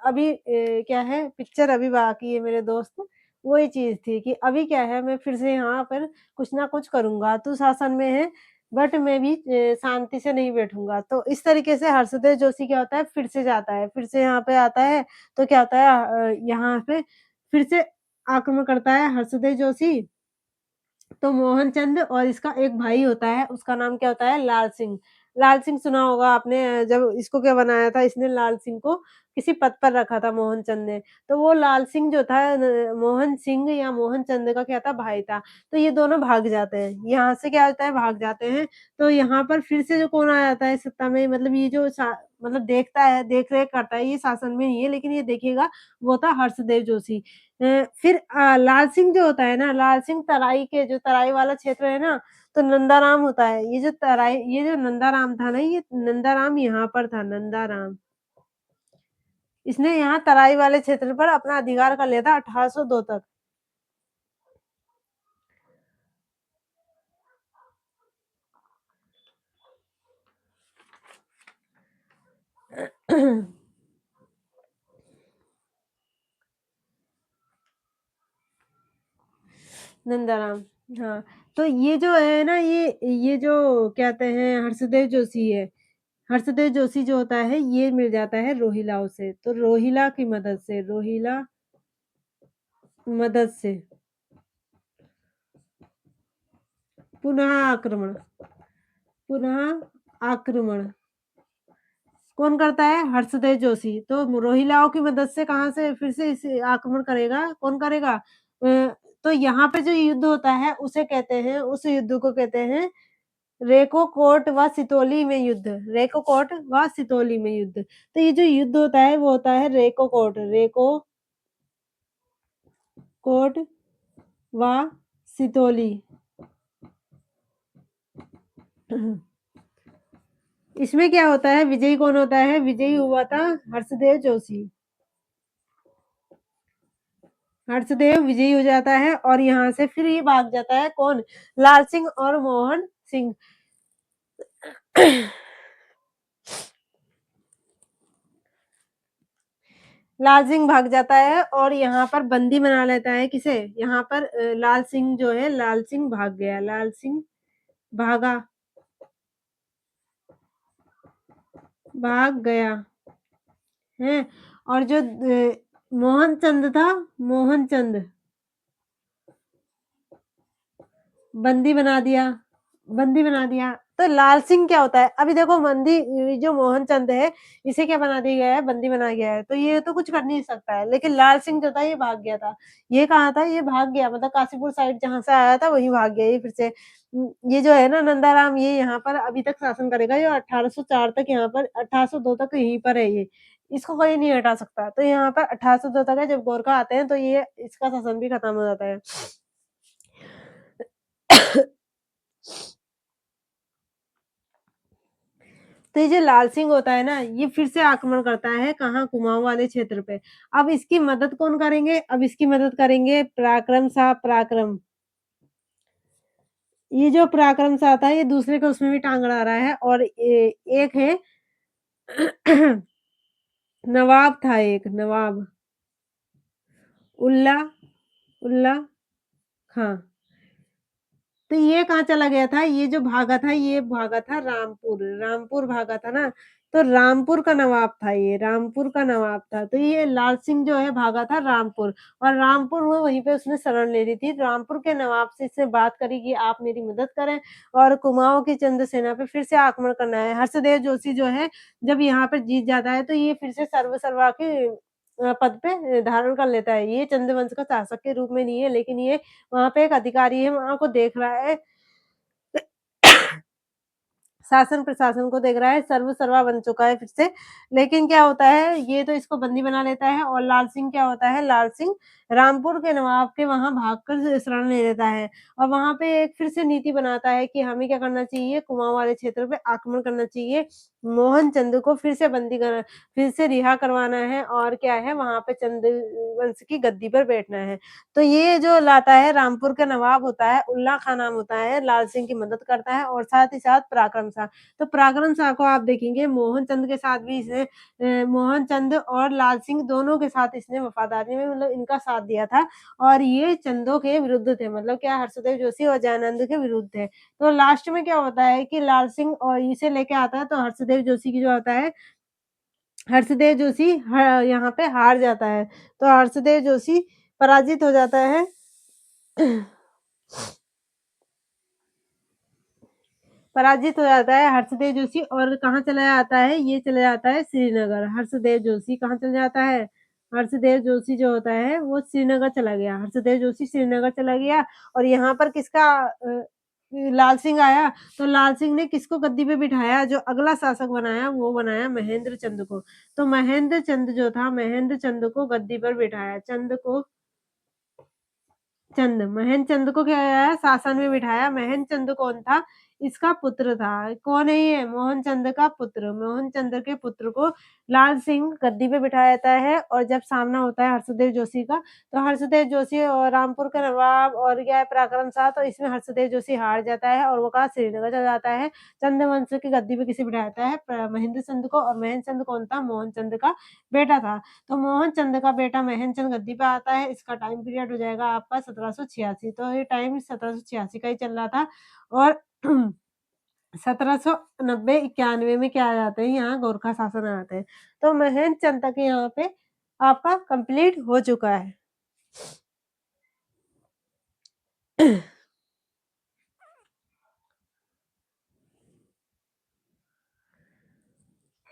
अभी क्या है पिक्चर अभी बाकी है मेरे दोस्त, वही चीज़ थी कि अभी क्या है मैं फिर से यहाँ पर कुछ ना कुछ करूँगा, तू शासन में है बट मैं भी शांति से नहीं बैठूँगा। तो इस तरीके से हर्षदेव जोशी क्या होता है फिर से जाता है, फिर से यहाँ पे आता है तो क्या होता है यहाँ पे फिर से आक्रमण करता है हर्षदेव जोशी, तो मोहनचंद और इसका एक भाई होता है, उसका नाम क्या होता है लाल सिंह। लाल सिंह सुना होगा आपने जब इसको क्या बनाया था इसने लाल सिंह को किसी पद पर रखा था मोहनचंद ने। तो वो लाल सिंह जो था न मोहन सिंह या मोहनचंद का क्या था भाई था। तो ये दोनों भाग जाते हैं। यहाँ से क्या होता है भाग जाते हैं। तो यहाँ पर फिर से जो कौन आ जाता है सत्ता में मतलब ये जो मतलब देखता है, देख-रेख करता है, ये शासन में नहीं है लेकिन ये देखिएगा वो था हर्षदेव जोशी। फिर लाल सिंह जो होता है ना, लाल सिंह तराई के जो तराई वाला क्षेत्र है ना, तो नंदाराम होता है। ये जो नंदाराम था ना, ये नंदाराम यहाँ पर था, नंदाराम। इसने यहाँ तराई वाले क्षेत्र पर अपना अधिकार कर लिया था 1802 तक। नंदाराम, हाँ। तो ये जो है ना ये जो क्या कहते हैं हर्षदेव जोशी है। हर्षदेव जोशी जो होता है ये मिल जाता है रोहिलाओं से। तो रोहिला मदद से पुनः आक्रमण पुनः आक्रमण कौन करता है? हर्षदेव जोशी। तो रोहिलाओं की मदद से कहाँ से फिर से इसे आक्रमण करेगा? कौन करेगा? तो यहाँ पे जो युद्ध होता है उसे कहते हैं उस युद्ध को कहते हैं रेको कोट व सितोली में युद्ध। रेको कोट व सितोली में युद्ध। तो ये जो युद्ध होता है वो होता है रेको कोट व सितोली। इसमें क्या होता है विजयी कौन होता है? विजयी हुआ था हर्षदेव जोशी। हर्षदेव विजयी हो जाता है और यहाँ से फिर ये भाग जाता है कौन? लाल सिंह और मोहन सिंह। लाल सिंह भाग जाता है और यहाँ पर बंदी बना लेता है किसे? यहाँ पर लाल सिंह जो है लाल सिंह भाग गया। लाल सिंह भागा भाग गया है और जो मोहनचंद था मोहनचंद बंदी बना दिया बंदी बना दिया। तो लाल सिंह क्या होता है? अभी देखो जो मोहनचंद है, इसे क्या बना दिया गया है? बंदी बनाया गया है। तो ये तो कुछ कर नहीं सकता है। लेकिन लाल सिंह जो था ये भाग गया था। ये कहाँ था? ये भाग गया मतलब काशीपुर साइड जहाँ से आया था वहीं भाग गया ये फिर से। ये जो है ना नंदाराम ये यहाँ पर अभी तक शासन करेगा। ये 1804 तक यहाँ पर 1802 तक यहीं पर है ये। इसको कोई नहीं हटा सकता। तो यहाँ पर 1802 तक है जब गोरखा आते हैं तो ये इसका शासन भी खत्म हो जाता है। तो ये जो लाल सिंह होता है ना, ये फिर से आक्रमण करता है कहाँ? कुमाऊँ वाले क्षेत्र पे। अब इसकी मदद कौन करेंगे? अब इसकी मदद करेंगे पराक्रम शाह पराक्रम। ये जो पराक्रम शाह था ये दूसरे को उसमें भी टाँग अड़ा रहा है और एक है नवाब था एक नवाब उल्ला उल्ला खां। तो ये कहाँ चला गया था? ये जो भागा था, ये भागा था रामपुर, रामपुर भागा था ना, तो रामपुर का नवाब था ये, रामपुर का नवाब था। तो ये लाल सिंह जो है भागा था रामपुर और रामपुर में वहीं पे उसने शरण ले ली थी। रामपुर के नवाब से इसने बात करी कि आप मेरी मदद करें और कुमाऊँ की चंद सेना पे फिर से आक्रमण करना है। हर्षदेव जोशी जो है, जब यहाँ पे जीत जाता है, तो ये फिर से सर्वा के पद पे धारण कर लेता है। ये चंद्रवंश का शासक के रूप में नहीं है, लेकिन ये वहाँ पे एक अधिकारी है, वहाँ को देख रहा है शासन प्रशासन को देख रहा है, सर्वा बन चुका है फिर से। लेकिन क्या होता है, ये तो इसको बंदी बना लेता है और लाल सिंह क्या होता है, लाल सिंह रामपुर के नवाब के वहाँ भागकर शरण ले लेता है और वहाँ पे एक फिर से नीति बनाता है कि हमें क्या करना चाहिए, कुमाऊँ वाले क्षेत्र पे आक्रमण करना चाहिए। मोहनचंद को फिर से रिहा करवाना है और क्या है, वहाँ पे चंद वंश की गद्दी पर बैठना है। तो ये जो लाता है रामपुर का नवाब होता है, उल्ला खां नाम होता है, लाल सिंह की मदद करता है और साथ ही साथ पराक्रम शाह। तो पराक्रम शाह को आप देखेंगे मोहनचंद के साथ भी इसने मोहनचंद और लाल सिंह दोनों के साथ इसने वफादारी में मतलब इनका साथ दिया था और ये चंदों के विरुद्ध थे मतलब क्या हर्षदेव जोशी और जयानंद के विरुद्ध थे। तो लास्ट में क्या होता है कि लाल सिंह और इसे लेके आता है तो हर्षदेव जोशी की जो होता है हर्षदेव जोशी यहाँ पे हार जाता है। तो हर्षदेव जोशी पराजित हो जाता है पराजित हो जाता है हर्षदेव जोशी और कहाँ चला जाता है, ये चला जाता है श्रीनगर। हर्षदेव जोशी कहाँ चला जाता है? हर्षदेव जोशी जो होता है वो श्रीनगर चला गया। हर्षदेव जोशी श्रीनगर चला गया और यहाँ पर किसका लाल सिंह आया, तो लाल सिंह ने किसको गद्दी पे बिठाया? जो अगला शासक बनाया वो बनाया महेंद्र चंद को। तो महेंद्र चंद जो था, महेंद्र चंद को गद्दी पर बिठाया। महेंद्र चंद को क्या है शासन में बिठाया। महेंद्र चंद कौन था? इसका पुत्र था। कौन है ये? मोहन चंद का पुत्र। मोहन चंद के पुत्र को लाल सिंह गद्दी पे बिठाया जाता है और जब सामना होता है हर्षदेव जोशी का, तो हर्षदेव जोशी और रामपुर के नवाब और क्या है पराक्रम शाह, तो इसमें हर्षदेव जोशी हार जाता है और वो कहा श्रीनगर चला जाता है। चंद वंश की गद्दी पे किसे बिठाया जाता है? महेंद्र चंद को। और महेंद्र चंद कौन था? मोहन चंद का बेटा था। तो मोहन चंद का बेटा महेंद्र चंद गद्दी पे आता है। इसका टाइम पीरियड हो जाएगा आपका 1786। तो ये टाइम 1786 का ही चल रहा था और 1790-91 में क्या आ जाते हैं, यहाँ गोरखा शासन आ जाते हैं। तो महेंद्र चंद तक यहाँ पे आपका कंप्लीट हो चुका है।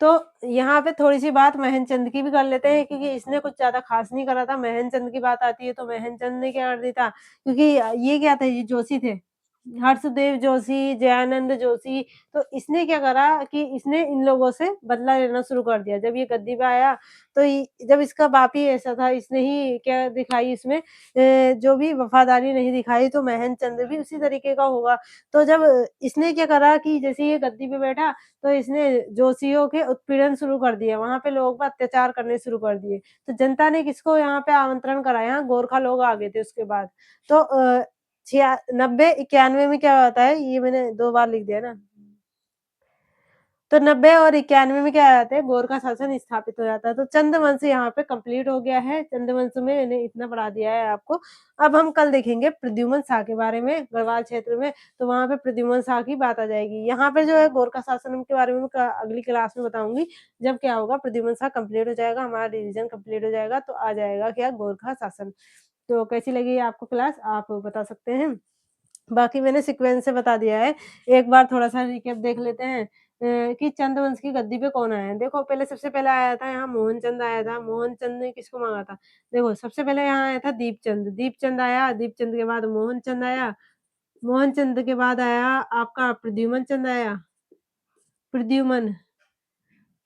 तो यहाँ पे थोड़ी-सी बात महेंद्र चंद की भी कर लेते हैं क्योंकि इसने कुछ ज़्यादा ख़ास नहीं करा था। महेंद्र चंद की बात आती है तो महेंद्र चंद ने क्या कर दिया था, क्योंकि ये क्या थे, ये जोशी थे। हर्षदेव जोशी, जयानंद जोशी, तो इसने क्या करा कि इसने इन लोगों से बदला लेना शुरू कर दिया। जब ये गद्दी पे आया तो जब इसका बाप ही ऐसा था, इसने ही क्या दिखाई इसमें जो भी वफ़ादारी नहीं दिखाई, तो महेंद्र चंद भी उसी तरीके का होगा। तो जब इसने क्या करा कि जैसे ये गद्दी पे बैठा तो इसने जोशियों के उत्पीड़न शुरू कर दिया, वहाँ पे लोगों पे अत्याचार करने शुरू कर दिए। तो जनता ने किसको यहाँ पे आमंत्रण करा, यहाँ गोरखा लोग आ गए थे उसके बाद। तो 90-91 में क्या होता है, ये मैंने 2 बार लिख दिया ना। तो 90 और 91 में क्या आ जाता है, गोरखा शासन स्थापित हो जाता है। तो चंद वंश यहाँ पे कंप्लीट हो गया है। चंद वंश में मैंने इतना पढ़ा दिया है आपको। अब हम कल देखेंगे प्रद्युमन शाह के बारे में, गढ़वाल क्षेत्र में, तो वहाँ पे प्रद्युमन शाह की बात आ जाएगी। यहाँ पे जो है गोरखा शासन के बारे में मैं अगली क्लास में बताऊँगी, जब क्या होगा प्रद्युमन शाह कंप्लीट हो जाएगा, हमारा रिवीजन कंप्लीट हो जाएगा, तो आ जाएगा क्या गोरखा शासन। तो कैसी लगी आपको क्लास, आप बता सकते हैं। बाकी मैंने सीक्वेंस से बता दिया है। एक बार थोड़ा-सा रिकैप देख लेते हैं कि चंद वंश की गद्दी पे कौन आया है। देखो पहले सबसे पहले आया था यहाँ मोहनचंद आया था। मोहनचंद ने किसको माँगा था? देखो सबसे पहले यहाँ आया था दीपचंद। दीपचंद आया, दीपचंद के बाद मोहनचंद आया। मोहनचंद के बाद आया आपका प्रद्युमन चंद आया। प्रद्युमन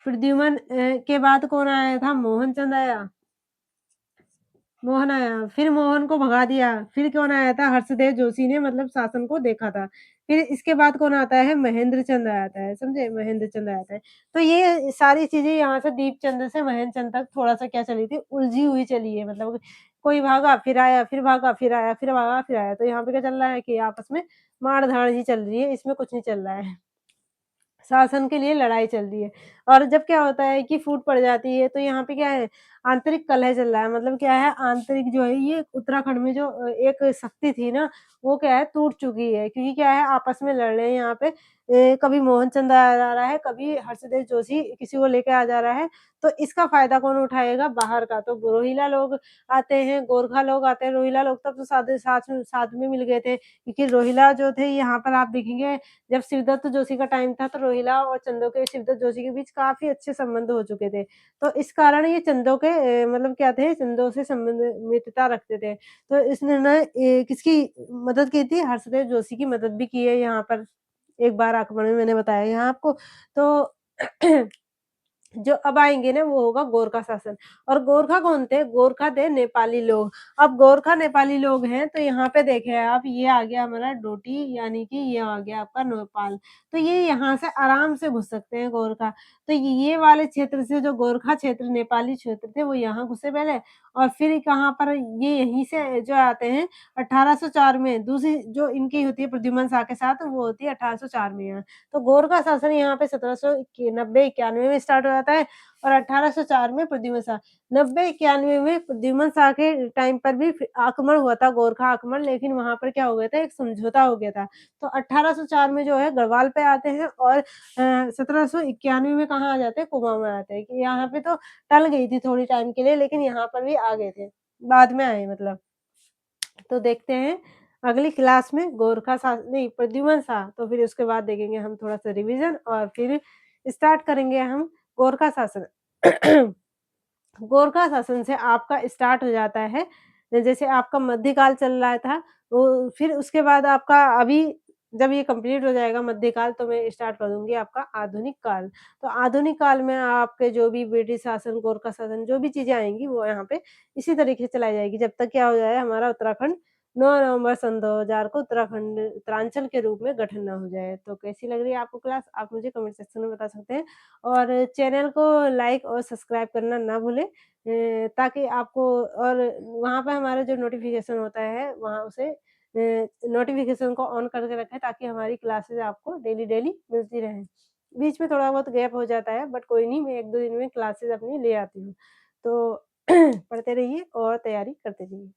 प्रद्युमन के बाद कौन आया था? मोहनचंद आया। मोहन आया, फिर मोहन को भगा दिया, फिर कौन आया था? हर्षदेव जोशी ने मतलब शासन को देखा था। फिर इसके बाद कौन आता है? महेंद्र चंद आता है, समझे? महेंद्र चंद आता है। तो ये सारी चीज़ें यहाँ से दीपचंद से महेंद्र चंद तक थोड़ा-सा क्या चली थी, उलझी हुई चली है मतलब कोई भागा, फिर आया, फिर भागा, फिर आया, फिर भागा, फिर आया। तो यहाँ पे क्या चल रहा है कि आपस में मार-धाड़ ही चल रही है, इसमें कुछ नहीं चल रहा है। शासन के लिए लड़ाई चल रही है और जब क्या होता है कि फूट पड़ जाती है तो यहाँ पे क्या है आंतरिक कलह चल रहा है मतलब क्या है आंतरिक जो है ये उत्तराखंड में जो एक शक्ति थी ना वो क्या है टूट चुकी है क्योंकि क्या है आपस में लड़ रहे हैं यहाँ पे कभी मोहनचंद आ जा रहा है कभी हर्षदेव जोशी किसी को लेके आ जा रहा है तो इसका फायदा कौन उठाएगा बाहर का तो रोहिला लोग आते हैं गोरखा लोग आते हैं रोहिला लोग तब तो साथ में मिल गए थे क्योंकि रोहिला जो थे यहाँ पर आप देखेंगे जब शिवदत्त जोशी का टाइम था तो रोहिला और चंदों के शिवदत्त जोशी के बीच काफ़ी अच्छे संबंध हो चुके थे। तो इस कारण ये चंदों के मतलब क्या थे चंदों से संबंध मित्रता रखते थे। तो इसने ना किसकी मदद की थी हर्षदेव जोशी की मदद भी की है यहाँ पर। एक बार आक्रमण में मैंने बताया यहाँ आपको। तो जो अब आएँगे ना वो होगा गोरखा शासन और गोरखा कौन थे? गोरखा थे नेपाली लोग। अब गोरखा नेपाली लोग हैं तो यहाँ पे देखें आप ये आ गया हमारा डोटी यानी कि ये आ गया आपका नेपाल। तो ये यहाँ से आराम से घुस सकते हैं गोरखा। तो ये वाले क्षेत्र से जो गोरखा क्षेत्र नेपाली क्षेत्र थे वो यहाँ घुसे पहले और फिर कहाँ पर ये यहीं से जो आते हैं 1804 में दूसरी जो इनकी होती है प्रद्युमन शाह के साथ वो होती है 1804 में यहाँ। तो गोरखा शासन यहाँ पे 1790-91 में स्टार्ट हो जाता है और 1804 में प्रद्युमन शाह 90-91 में प्रद्युमन शाह के टाइम पर भी आक्रमण हुआ था गोरखा आक्रमण लेकिन वहाँ पर क्या हो गया था एक समझौता हो गया था। तो 1804 में जो है गढ़वाल पे आते हैं और 1791 में कहाँ आ जाते हैं कुमाऊँ में आते हैं कि यहाँ पे तो टल गई थी थोड़ी टाइम के लिए लेकिन यहाँ पर भी आ गए थे। बाद में आए मतलब। तो देखते हैं अगली क्लास में गोरखा सा नहीं प्रद्युमन शाह, तो फिर उसके बाद देखेंगे हम थोड़ा-सा रिवीजन और फिर स्टार्ट करेंगे हम गोरखा शासन। गोरखा शासन से आपका स्टार्ट हो जाता है, जैसे आपका मध्यकाल चल रहा था, वो फिर उसके बाद आपका अभी जब ये कंप्लीट हो जाएगा मध्यकाल तो मैं स्टार्ट कर दूँगी आपका आधुनिक काल। तो आधुनिक काल में आपके जो भी ब्रिटिश शासन, गोरखा शासन जो भी चीज़ें आएँगी वो यहाँ पे इसी तरीके से चलाई जाएगी जब तक क्या हो जाए हमारा उत्तराखंड 9 नवंबर सन 2000 को उत्तराखंड उत्तरांचल के रूप में गठन ना हो जाए। तो कैसी लग रही है आपको क्लास? आप मुझे कमेंट सेक्शन में बता सकते हैं और चैनल को लाइक और सब्सक्राइब करना ना भूलें। ताकि आपको और वहाँ पे हमारा जो नोटिफ़िकेशन होता है, वहाँ उसे नोटिफ़िकेशन को ऑन करके रखें ताकि हमारी क्लासेज़ आपको डेली-डेली मिलती रहें। बीच में थोड़ा बहुत गैप हो जाता है बट कोई नहीं, मैं 1-2 दिन में क्लासेज़ अपनी ले आती हूँ। तो पढ़ते रहिए और तैयारी करते रहिए।